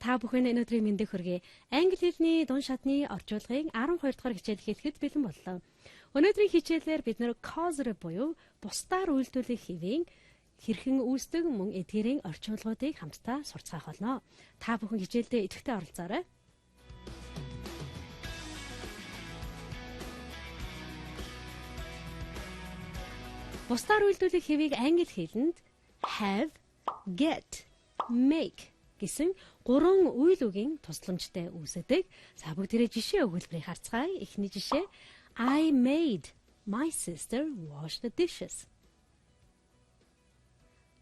та бүхэн өнөөдрийн мэндийг хүргэе. Англи хэлний дун шатны орчуулгын 12 дугаар хичээл хэлэхэд бэлэн боллоо. Өнөөдрийн хичээлээр бид нэр causative буюу бусдаар үйлдвэрлэх хэвийн хэрхэн үүсдэг мөн эдгээрийн орчуулгуудыг хамтдаа сурцгаах болно. Та бүхэн хичээлдээ идэвхтэй оролцоорой. Бусдаар үйлдвэрлэх хэвийг англи хэлэнд have, get, make гэсэн гурван үйл үгийн тусламжтай үүсдэг. За бүгдээрээ жишээ өгүүлбэрийг харцгаая. Эхний жишээ I made my sister wash the dishes.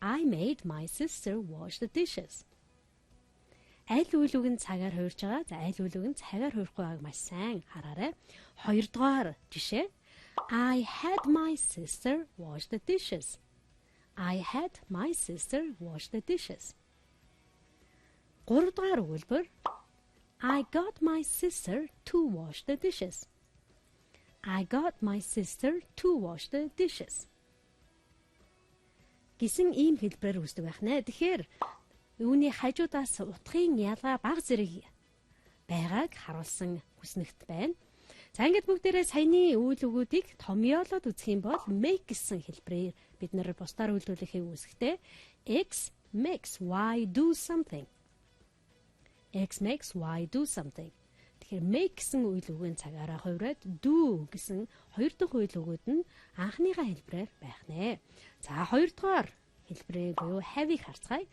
I made my sister wash the dishes. Аль үйл үг нь цагаар хуурж байгаа. За аль үйл үг нь цагаар хуурахгүй байгааг маш сайн хараарай. Хоёрдугаар жишээ I had my sister wash the dishes. I had my sister wash the dishes. Гуравдугаар өгүүлбэр I got my sister to wash the dishes. I got my sister to wash the dishes. Гэсэн ийм хэлбэрээр үүсдэг байх нэ. Тэгэхээр үүний хажуудаас утгын ялгаа бага зэрэг байгааг харуулсан хүснэгт байна. За ингээд бүгдээрээ саяны үйл өгүүдийг томьёолоод үзэх юм бол make гэсэн хэлбэрээр бид нэр бусдаар үйлдвэрлэхийг үүсэхдээ X makes Y do something. X makes Y do something. Тэгэхээр make гэсэн үйл үгийн цагаараа хувираад do гэсэн хоёр дахь үйл өгүүд нь анхныхаа хэлбэрээр байх нэ. За хоёр дахь хэлбэрээ буюу have-ийг харцгаая.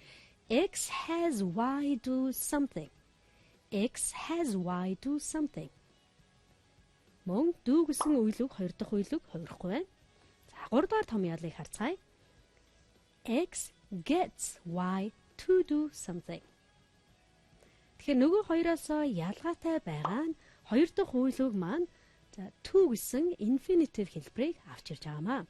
X has Y do something. X has Y do something. Мөн do гэсэн үйл үг хоёр дахь үйл үг хувирахгүй байна. За гурав дахь томьёолыг харцгаая. X gets Y to do something. Тэгэхээр нөгөө хоёроос ялгаатай байгаа нь хоёр дахь үйл үг маань to гэсэн infinitive хэлбэрийг авч ирж байгаамаа.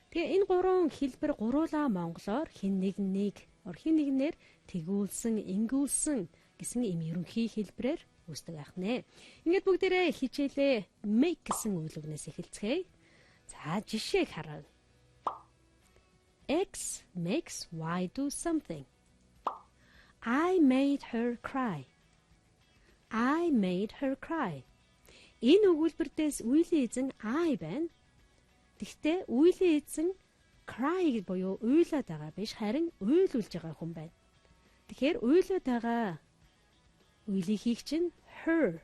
Тэгээ энэ гурван хэлбэр гуруула монголоор хин нэгнээр тэгүүлсэн, ингүүлсэн гэсэн ийм ерөнхий хэлбэрээр үүсдэг байх нэ. Ингээд бүгдээрээ хичээлээ make гэсэн үйл үгнээс эхэлцгээе. За жишээг харъя. X makes Y do something. I made her cry. I made her cry. Энэ өгүүлбэртээс үеийн эзэн I байна. Тэгвэл үеийн эзэн cry буюу уйлаад байгаа биш харин уйлуулж байгаа хүн байна. Тэгэхээр уйлаад байгаа үеийнхийг чинь her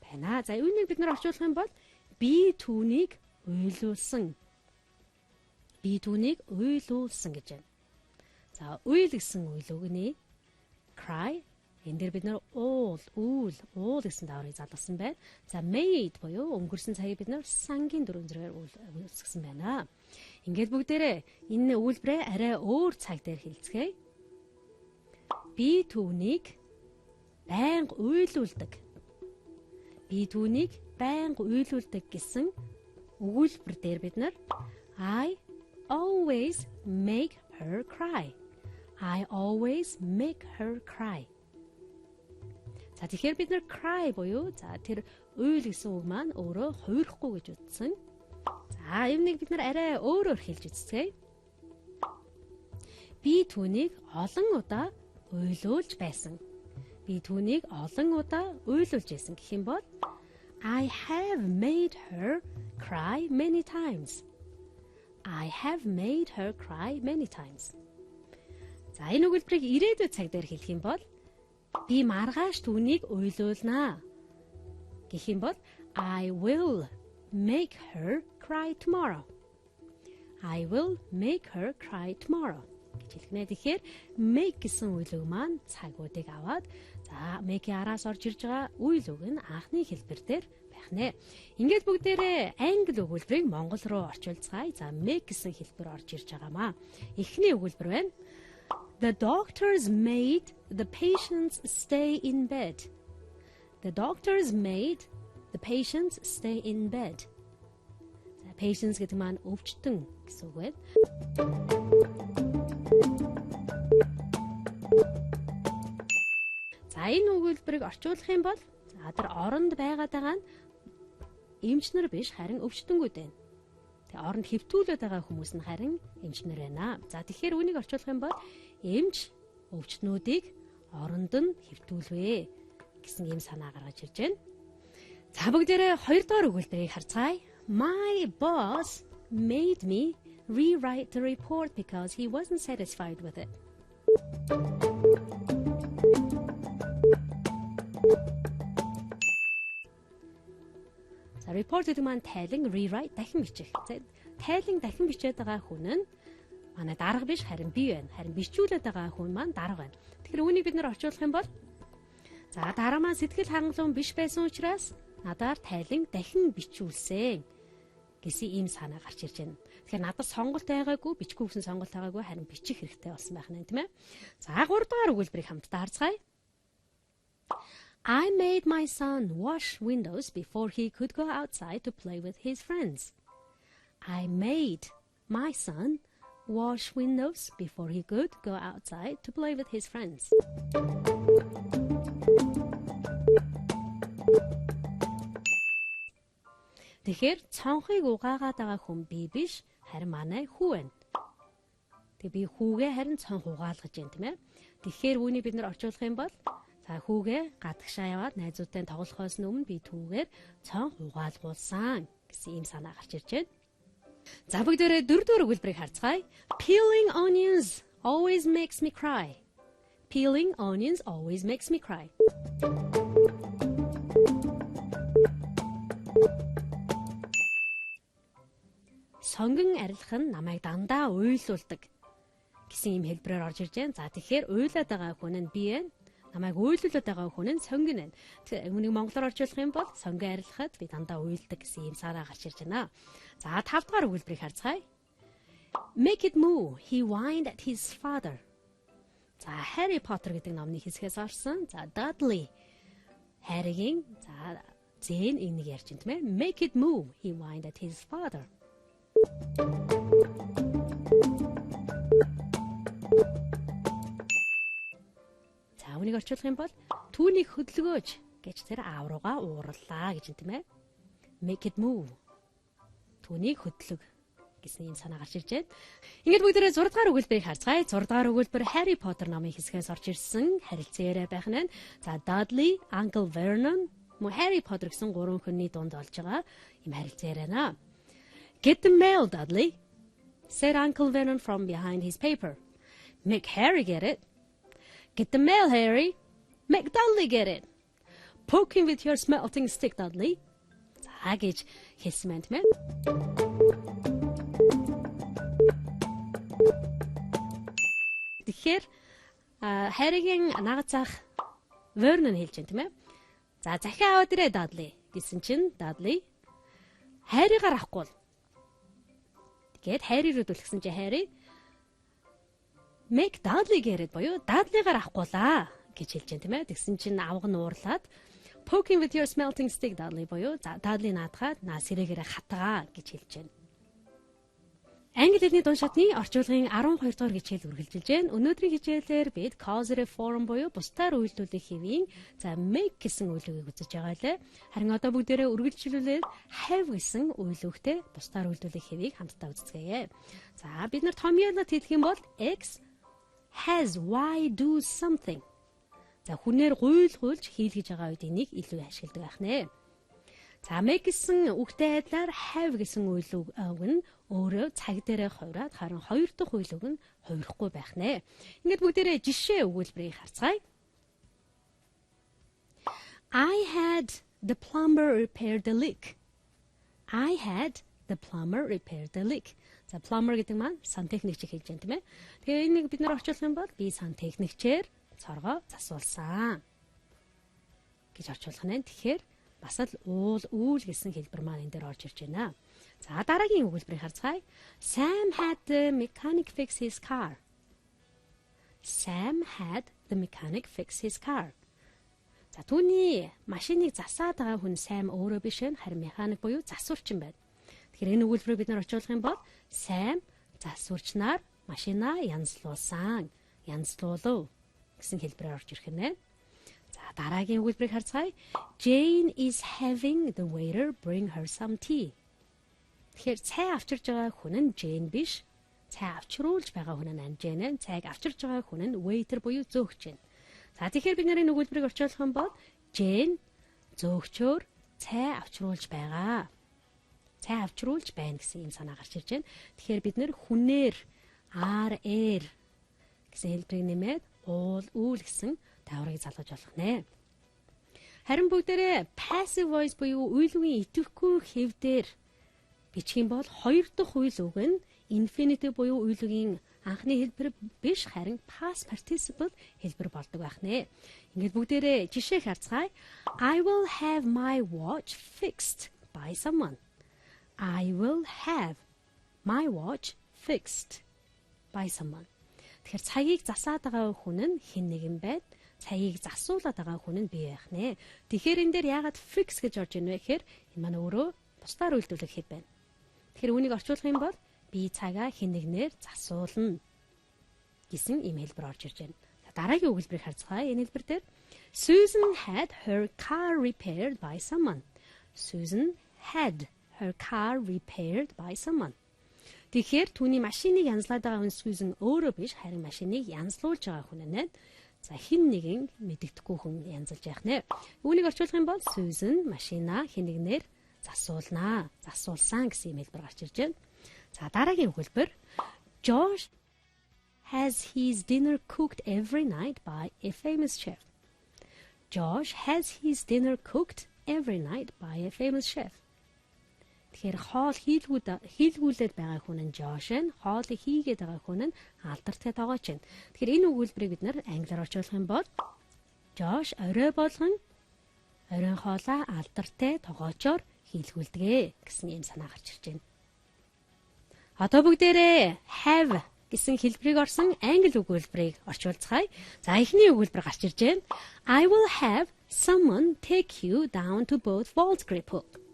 байна. За үүнийг бид нар орчуулах юм бол би түүнийг уйлуулсан. Би түүнийг уйлуулсан гэж байна. За уйл гэсэн үйл үгний cry энэ дээр бид нар уул гэсэн дааврыг залгасан байна. За made буюу өнгөрсөн цагийг бид нар сангийн дөрвөн зэргээр үүсгэсэн байна. Ингээд бүгдээрээ энэ үйлбэрээ арай өөр цаг дээр хэлцгээе. Би түүнийг байнга уйлуулдаг. Би түүнийг байнга уйлуулдаг гэсэн өгүүлбэр дээр бид нар I always make her cry. I always make her cry. За тэгэхээр бид нар cry буюу за тэр уйл гэсэн үг маань өөрөө хувирахгүй гэж үзсэн. За эвнийг бид нар арай өөрөөр хэлж үзье. Би түүнийг олон удаа уйлуулж байсан. Би түүнийг олон удаа уйлуулж байсан гэх юм бол I have made her cry many times. I have made her cry many times. За энэ өгүүлбэрийг ирээдүйн цаг дээр хэлэх юм бол би маргааш түүнийг уйлуулнаа гэх юм бол I will make her cry tomorrow. I will make her cry tomorrow гэж хэлнэ. Тэгэхээр make гэсэн үйл үг маань цагуудыг аваад за make-ийн араас орж ирж байгаа үйл үг нь анхны хэлбэр дээр байх нэ. Ингээд бүгдээрээ англи өгүүлбэрийг монгол руу орчуулцгаая. За make гэсэн хэлбэр орж ирж байгаамаа. Эхний өгүүлбэр байна. The doctors made the patients stay in bed. The doctors made the patients stay in bed. За patients гэдэг маань өвчтөн гэсэн үг байна. За энэ өгүүлбэрийг орчуулах юм бол за тэр оронд байгаад байгаа нь эмчнэр биш харин өвчтөнгүүд байна. Тэгээ оронд хэвтүүлээд байгаа хүмүүс нь харин эмчнэр байна. За тэгэхээр үнийг орчуулах юм бол эмч өвчтнүүдийг оронд нь хэвтүүлвэ гэсэн ийм санаа гаргаж ирж байна. За бүгдээрээ 2 дугаар өгүүлбэрийг харцгаая. My boss made me rewrite the report because he wasn't satisfied with it. За report гэдэг маань тайлан, rewrite дахин бичих. Тайлан дахин бичээд байгаа хүн нь манай дарга биш, харин би байна. Харин бичүүлээд байгаа хүн маань дарга байна. Тэгэхээр үүнийг бид нэр орчуулах юм бол за дараа маань сэтгэл хангалуун биш байсан учраас надаар тайлан дахин бичүүлсэн гэсэн ийм санаа гарч ирж байна. Тэгэхээр надад сонголт байгаагүй, бичихгүй гэсэн сонголт байгаагүй, харин бичих хэрэгтэй болсон байх нь тийм ээ. За 3 дугаар өгүүлбэрийг хамтдаа харцгаая. I made my son wash windows before he could go outside to play with his friends. I made my son wash windows before he could go outside to play with his friends. Тэгэхээр цонхыг угаагаад байгаа хүн би биш, харин манай хүү байна. Тэгээ би хүүгээ харин цонх угаалгаж байна тийм ээ. Тэгэхээр үүнийг бид нэр орчуулах юм бол за хүүгээ гадагшаа яваад найзуудтай тоглохоос өмнө би түүгээр цонх угаалгуулсан гэсэн ийм санаа гарч ирж байна. За бүгдээрээ 4 дугаар өгүүлбэрийг харцгаая. Peeling onions always makes me cry. Peeling onions always makes me cry. Сонгон арилах нь намайг дандаа уйлуулдаг гэсэн ийм хэлбэрээр орж ирж байна. За тэгэхээр уйлаад байгаа хүн нь би байна. Намайг уйлуулад байгаа хүн нь сонгон байна. Үүнийг монголоор орчуулах юм бол сонгон арилахад би дандаа уйлдаг гэсэн ийм санаа гарч ирж байна. За 5 дугаар өгүүлбэрийг харцгаая. Make it move. He whined at his father. За Harry Potter гэдэг номны хэсгээс орсон. За Dudley Harry-гийн за зэн энийг ярьж байна тийм ээ. Make it move. He whined at his father. За үүнийг орчуулах юм бол түүнийг хөдөлгөөж гэж тэр аав руугаа уурлаа гэж юм тийм ээ. Make it move. Түүнийг хөдлөг гэсэн юм санаа гарч ирж байна. Ингээд бүгдээрээ 6 дугаар өгүүлбэрийг харцгаая. 6 дугаар өгүүлбэр Harry Potter номын хэсгээс орж ирсэн харилцан яриа байх нь. За Dudley, Uncle Vernon, Harry Potter гэсэн 3 хүний дунд болж байгаа юм харилцан яриана. Get the mail, Dudley, said Uncle Vernon from behind his paper. Make Harry get it. Get the mail, Harry. Make Dudley get it. Poke him with your smelting stick, Dudley. За гэж хэлсэн байна. Тэгэхээр Harry-гийн нагацаах Vernon хэлж байна тийм ээ. За захиа аваад ирээ Dudley гэсэн чинь Dudley Harry-гаар авахгүй бол гээд Harry руу дүлгсэн чи Harry Make Dudley get it боёо Dudley-гаар авахгүйла гэж хэлж байна тийм ээ. Тэгсэн чинь авга нь уурлаад Poking with your smelting stick Dudley боёо Dudley наадахад сэрэгээрээ хатгаа гэж хэлж байна. Англи хэлний дунд шатны орчуулгын 12 дугаар хичээл үргэлжилж байна. Өнөөдрийн хичээлээр бид causative form буюу бусдаар үйлдвэрлэх хэвийн за make гэсэн үйлдвэгийг үзэж байгаа лээ. Харин одоо бүгдээрээ үргэлжлүүлээд have гэсэн үйлдвэгтэй бусдаар үйлдвэрлэх хэвийг хамтдаа үздэцгээе. За бид нар томьёолоод хэлэх юм бол X has Y do something. За хүнээр гуйлгуулж хийлгэж байгаа үед энийг илүү ашигладаг байх нэ. За make гэсэн үгтэй адилаар have гэсэн үйлүг нь өөрөө цаг дээрээ хувраад харин хоёр дахь үйлүг нь хувирахгүй байх нэ. Ингээд бүгдээрээ жишээ өгүүлбэрийг харцгаая. I had the plumber repair the leak. I had the plumber repair the leak. За plumber гэдэг маань сантехникч хэлж байна тийм ээ. Тэгээ энийг бид нар орчуулах юм бол би сантехникчээр цоргоо засуулсан гэж орчуулах нь. Тэгэхээр бас л үйл гэсэн хэлбэр маань энэ дээр орж ирж байна. За дараагийн өгүүлбэрийг харцгаая. Sam had the mechanic fix his car. Sam had the mechanic fix his car. За түүний машиныг засаад байгаа хүн Sam өөрөө биш вэ? Харин механик буюу засварчин байна. Тэгэхээр энэ өгүүлбэрийг бид нар орчуулах юм бол Sam засварчнаар машинаа янзлуулсан. Янзлуулв гэсэн хэлбэрээр орж ирэх нэ. За дараагийн өгүүлбэрийг харцгаая. Jane is having the waiter bring her some tea. Тэгэхээр цай авчирж байгаа хүн нь Jane биш. Цай авчруулж байгаа хүн нь Jane. Цайг авчирж байгаа хүн нь waiter буюу зөөгч байна. За тэгэхээр бид нарын өгүүлбэрийг орчуулах юм бол Jane зөөгчөөр цай авчруулж байгаа. Цай авчруулж байна гэсэн юм санаа гарч ирж байна. Тэгэхээр бид нэр хүнээр are гэсэн хэлбэрийг нэмээд үйл гэсэн таврыг залгаж болох нэ. Харин бүгдээрээ passive voice буюу үйл үгийн идэвхгүй хэвдээр бичих юм бол хоёр дахь үйл үг нь infinitive буюу үйл үгийн анхны хэлбэр биш харин past participle хэлбэр болдог байх нэ. Ингээд бүгдээрээ жишээ харцгаая. I will have my watch fixed by someone. I will have my watch fixed by someone. Тэгэхээр цагийг засаад байгаа хүн нь хэн нэгэн байд. Цагийг засуулаад байгаа хүн нь бий байх нэ. Тэгэхээр энэ дээр яагаад fix гэж орж ийнэ вэ гэхээр энэ маань өөрөө бусдаар үйлдвэрлэх хэд байна. Тэгэхээр үүнийг орчуулах юм бол би цагаа хэн нэгнээр засуулна гэсэн ийм хэлбэр орж ирж байна. Дараагийн өгүүлбэрийг харцгаая. Энэ хэлбэр дээр Susan had her car repaired by someone. Susan had her car repaired by someone. Тэгэхээр түүний машиныг янзлаад байгаа хүн Susan өөрөө биш харин машиныг янзлуулж байгаа хүн нэ. За хэн нэгэн мэддэхгүй хүн янзлж яах нэ. Үүнийг орчуулах юм бол Susan машинаа хэн нэгнээр засуулнаа. Засуулсан гэсэн юм хэлбэр гарч ирж байна. За дараагийн өгүүлбэр Josh has his dinner cooked every night by a famous chef. Josh has his dinner cooked every night by a famous chef. Тэгэхээр хоол хийлгүүлээд байгаа хүн нь Josh нь, хоолыг хийгээд байгаа хүн нь алдартай тоогооч нь. Тэгэхээр энэ өгүүлбэрийг бид нэр англиар орчуулах юм бол Josh орой болгон оройн хоолоо алдартай тоогоочоор хийлгүүлдэг гэсэн юм санаа гарч ирж байна. Одоо бүгдээрээ have гэсэн хэлбэрийг орсон англи өгүүлбэрийг орчуулцгаая. За эхний өгүүлбэр гарч ирж байна. I will have someone take you down to both Walt's Grip Hook.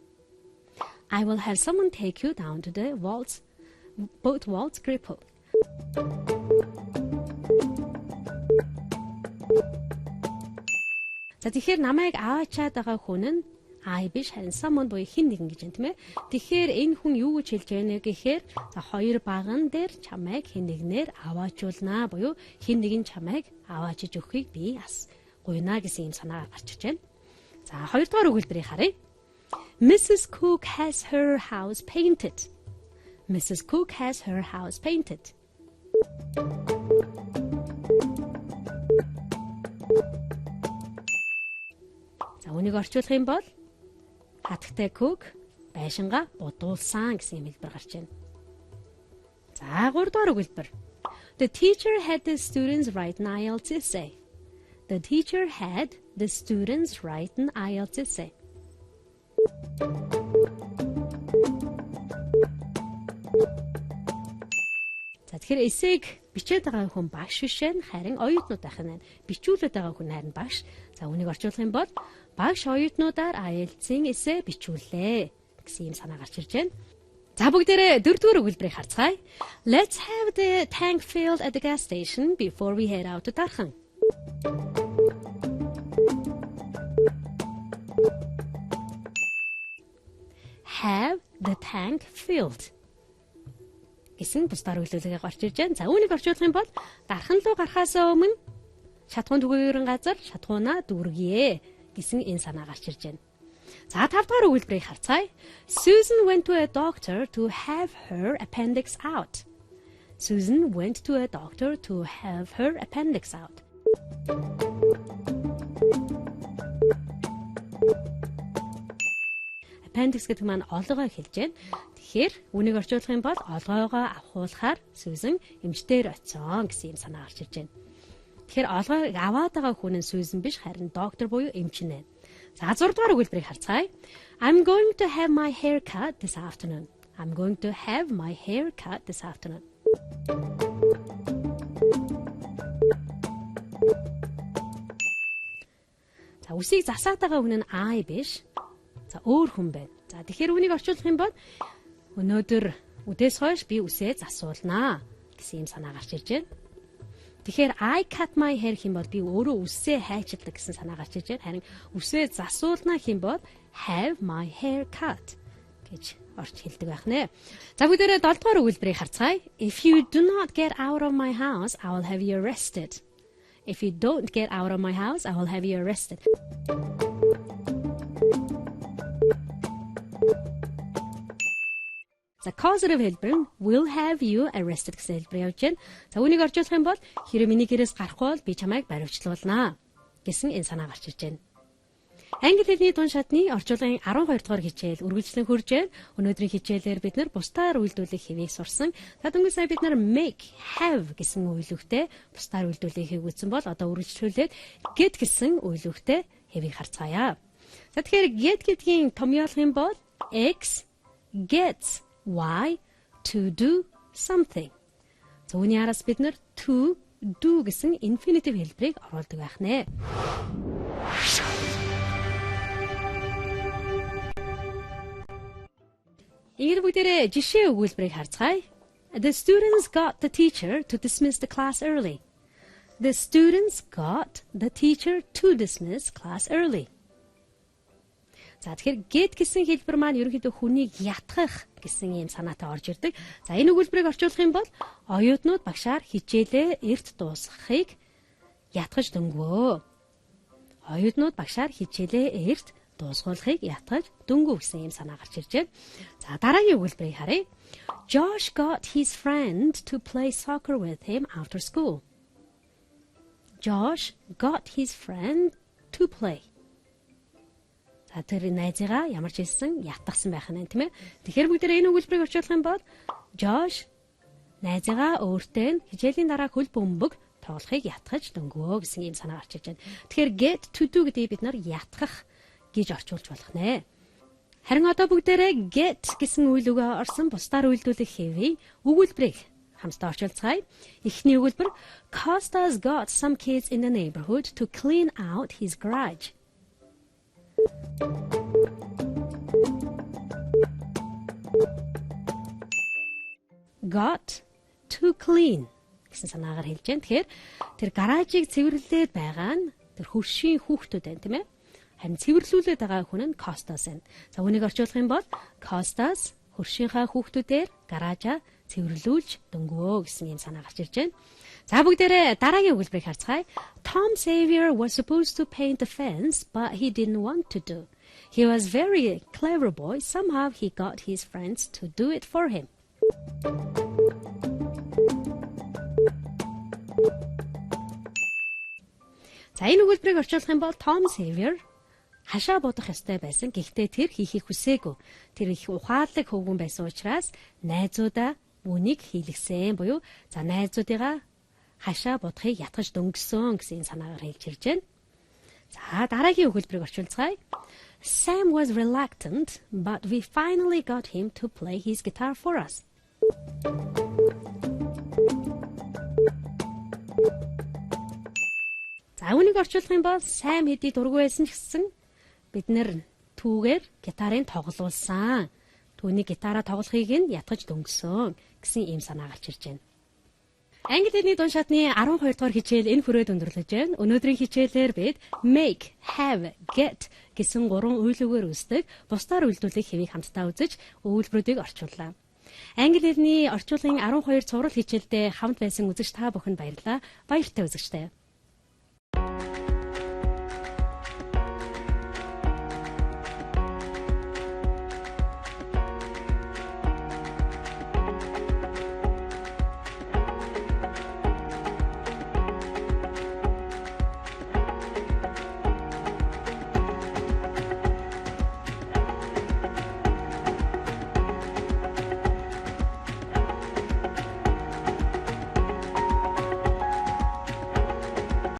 I will have someone take you down to the both Walt's Grip Hook. За тэгэхээр намайг аваачаад байгаа хүн нь I биш харин someone буюу хэн нэгэн гэж байна тийм ээ. Тэгэхээр энэ хүн юу гэж хэлж байна гэхээр за хоёр баган дээр чамайг хэн нэгнээр аваачуулнаа буюу хэн нэгэн чамайг аваачиж өгөхийг би бас гуйна гэсэн юм санаа гарч ирж байна. За хоёрдугаар өгүүлбэрийг харъя. Mrs. Cook has her house painted. Mrs. Cook has her house painted. За үнийг орчуулах юм бол хатагтай Cook байшингаа будуулсан гэсэн юм хэлбэр гарч байна. За 3 дугаар өгүүлбэр. The teacher had the students write an IELTS essay. The teacher had the students write an IELTS essay. За тэгэхээр эсэйг бичээд байгаа хүн багш биш харин оюутнууд байх нь бичүүлээд байгаа хүн харин багш. За үнийг орчуулах юм бол багш оюутнуудаар IELTS-ийн эсэ бичүүллээ гэсэн юм санаа гарч ирж байна. За бүгдээрээ 4-р өгүүлбэрийг харцгаая. Let's have the tank filled at the gas station before we head out to Darхан. Have the tank filled гэсэн бусдаар үйлдвэрлэгээ гарч ирж байна. За үүнийг орчуулах юм бол дархан руу гарахаас өмнө шатхуун түгээгэрэн газар шатхуунаа дүүргье гэсэн энэ санаа гарч ирж байна. За 5 дахь өгүүлбэрийг харцгаая. Susan went to a doctor to have her appendix out. Susan went to a doctor to have her appendix out. Appendix гэдэг маань олгоо хэлж байна. Тэгэхээр үнийг орчуулах юм бол олгоогоо авахуулахаар Susan эмчтэр очисон гэсэн юм санаа гарч ирж байна. Тэгэхээр олгоог аваад байгаа хүн нь Susan биш харин доктор буюу эмч нэ. За 6 дугаар өгүүлбэрийг харцгаая. I'm going to have my hair cut this afternoon. I'm going to have my hair cut this afternoon. За үсийг засаад байгаа хүн нь I биш. За өөр хүн байна. За тэгэхээр үнийг орчуулах юм бол өнөөдөр үдээс хойш би үсээ засуулнаа гэсэн юм санаа гарч ирж байна. Тэгэхээр I cut my hair хэм бол би өөрөө үсээ хайчилдаг гэсэн санаа гарч ирж байна. Харин үсээ засуулнаа хэм бол have my hair cut гэж орч хэлдэг байх нэ. За бүгдээрээ 7 дугаар өгүүлбэрийг харцгаая. If you do not get out of my house, I will have you arrested. If you don't get out of my house, I will have you arrested. За causative хэлбэр нь will have you arrested гэсэн хэлбэр явж байна. За үүнийг орчуулах юм бол хэрэв миний гэрээс гарахгүй бол би чамайг баривчлуулнаа гэсэн энэ санаа гарч ирж байна. Англи хэлний дунд шатны орчуулгын 12 дугаар хичээл үргэлжлэн хурж байна. Өнөөдрийн хичээлээр бид нар бусдаар үйлдвэрлэх хэвийг сурсан. За дөнгөж сая бид нар make, have гэсэн үйлдвэртэй бусдаар үйлдвэрлэх хэвийг үзсэн бол одоо үргэлжлүүлээд get гэсэн үйлдвэртэй хэвийг харцгаая. За тэгэхээр get гэдгийн томьёолох юм бол X gets Y to do something. За үүний араас бид нар to do гэсэн infinitive хэлбэрийг оруулдаг байх нэ. Ингээд бүгдээрээ жишээ өгүүлбэрийг харцгаая. The students got the teacher to dismiss the class early. The students got the teacher to dismiss class early. За тэгэхээр get гэсэн хэлбэр маань ерөнхийдөө хүнийг ятгах гэсэн юм санаатай орж ирдэг. За энэ өгүүлбэрийг орчуулах юм бол оюутнууд багшаар хичээлээ эрт дуусгахыг ятгаж дөнгөө. Оюутнууд багшаар хичээлээ эрт дуусгуулахыг ятгаж дөнгөө гэсэн юм санаа гарч ирж байна. За дараагийн өгүүлбэрийг харъя. Josh got his friend to play soccer with him after school. Josh got his friend to play. Тэр найзыгаа ямар ч хэлсэн ятгахсан байх нь тийм ээ. Тэгэхээр бүгдээ энэ өгүүлбэрийг орчуулах юм бол Josh найзыгаа өөртөө хичээлийн дараа хөл бөмбөг тоглохыг ятгах дөнгөө гэсэн юм санаа гарч иж байна. Тэгэхээр get to do гэдгийг бид нар ятгах гэж орчуулж болох нэ. Харин одоо бүгдээрээ get гэсэн үйл үгээ орсон бусдаар үйлдвэрлэх хэвийн өгүүлбэрийг хамтдаа орчуулцгаая. Эхний өгүүлбэр Costas got some kids in the neighborhood to clean out his garage. Got to clean гэсэн санаагаар хэлж байна. Тэгэхээр тэр гаражийг цэвэрлээд байгаа нь тэр хөршийн хүүхдүүд байна тийм ээ. Харин цэвэрлүүлээд байгаа хүн нь Costas байна. За үүнийг орчуулах юм бол Costas хөршийнхаа хүүхдүүдээр гаражаа цэвэрлүүлж дөнгөө гэсэн юм санаа гарч ирж байна. За бүгдээрээ дараагийн өгүүлбэрийг харцгаая. Tom Sawyer was supposed to paint the fence, but he didn't want to do. He was very clever boy. Somehow he got his friends to do it for him. За энэ өгүүлбэрийг орчуулах юм бол Tom Sawyer хашаа бодох ёстой байсан. Гэхдээ тэр хийхийг хүсээгүй. Тэр их ухаалаг хөвгүн байсан учраас найзуудаа үүнийг хийлгсэн буюу за найзуудыгаа хашаа бодохыг ятгаж дөнгөсөн гэсэн санаагаар хэлж ирж байна. За дараагийн өгүүлбэрийг орчуулцгаая. Sam was reluctant, but we finally got him to play his guitar for us. За үүнийг орчуулах юм бол Sam хэдий дургүй байсан ч гэсэн бид нэр түүгээр гитарын тоглуулсан. Түүний гитараа тоглохыг нь ятгаж дөнгөсөн гэсэн ийм санаа гарч ирж байна. Англи хэлний дунд шатны 12 дугаар хичээл энэ хүрээд өндөрлөж байна. Өнөөдрийн хичээлээр бид make, have, get гэсэн гурван үйлүүгээр үүсдэг бусдаар үйлдвэрлэх хэвийг хамтдаа үзэж өгүүлбэрүүдийг орчууллаа. Англи хэлний орчуулгын 12 цуврал хичээлдээ хамт байсан үзэгч та бүхэнд баярлалаа. Баяртай үзэгчтэй.